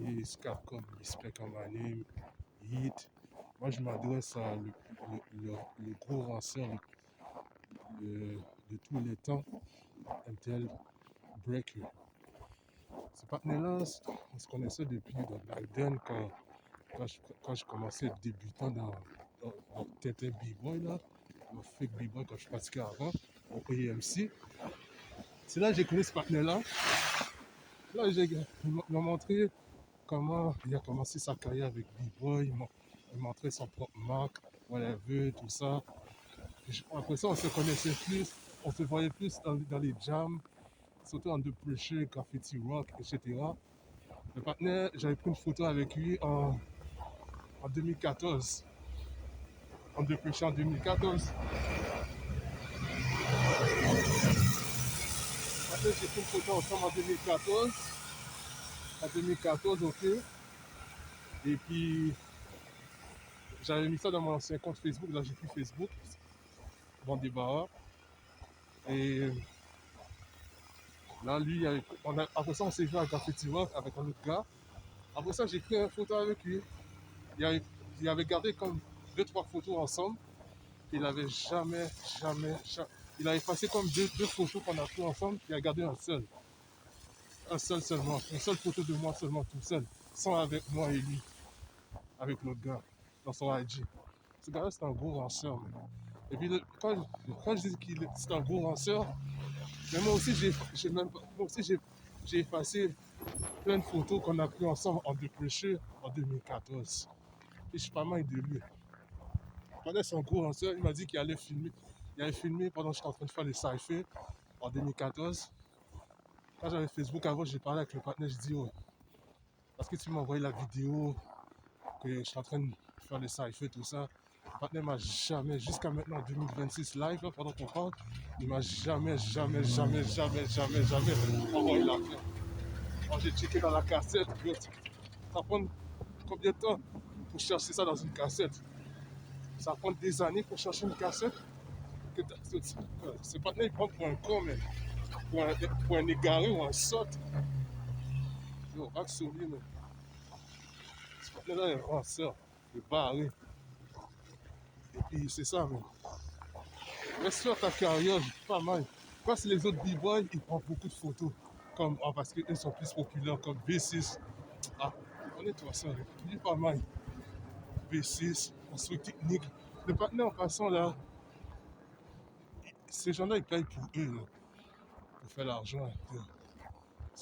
et Scap comme Respect comme anime, Hit. Moi, je m'adresse à le gros ranceur de tous les temps, un tel Breaker. Ce partenaire-là, on se connaissait depuis de back then quand je commençais débutant dans Tintin B-Boy, là, le fake B-Boy quand je pratiquais avant, au EMC. C'est là que j'ai connu ce partenaire-là. Là, il m'a montré comment il a commencé sa carrière avec B-Boy. Il m'a montré son propre marque, whatever, tout ça. Après ça, on se connaissait plus, on se voyait plus dans les jams, surtout en The Pressure, Graffiti Rock, etc. Le partenaire, j'avais pris une photo avec lui en 2014. En The Pressure en 2014. Après, j'ai pris une photo ensemble en 2014. En 2014, ok. Et puis, j'avais mis ça dans mon ancien compte Facebook. Là, j'ai plus Facebook. Bon débarras. Et là, lui, après ça, on s'est vu à Graffiti Rock avec un autre gars. Après ça, j'ai pris une photo avec lui. Il avait gardé comme deux, trois photos ensemble. Il avait jamais. Il avait passé comme deux photos qu'on a pris ensemble. Il a gardé un seul. Un seul seulement. Une seule photo de moi seulement, tout seul. Sans avec moi et lui. Avec l'autre gars. Dans son IG. Ce gars-là, c'est un gros ranceur. Et puis, quand je dis qu'il c'est un gros ranceur, mais moi aussi, j'ai effacé plein de photos qu'on a pris ensemble en dépêché en 2014. Et je suis pas mal de lui. Pendant son gros ranceur, il m'a dit qu'il allait filmer. Il allait filmer pendant que j'étais en train de faire les cyphers en 2014. Quand j'avais Facebook avant, j'ai parlé avec le partenaire, j'ai dit, oh, parce que tu m'as envoyé la vidéo que je suis en train de faire les cyphers, tout ça. Le partenaire m'a jamais, jusqu'à maintenant, en 2026 live, là, pendant qu'on parle, il m'a jamais envoyé l'affaire. Moi, j'ai checké dans la cassette, ça prend combien de temps pour chercher ça dans une cassette? Ça prend des années pour chercher une cassette. Ce partenaire, il prend pour un con, mais pour un égaré ou un sotte. Yo, pas que sourire, mais ce partenaire-là est un ranceur, il est barré. Et puis, c'est ça, mais reste sur ta carrière, pas mal. Parce que les autres b-boys, ils prennent beaucoup de photos. Comme, parce qu'ils sont plus populaires, comme V6. Ah, connais-toi ça, il est pas mal. V6, ensuite technique. Le partenaire, en passant là, ces gens-là, ils payent pour eux, là, pour faire l'argent.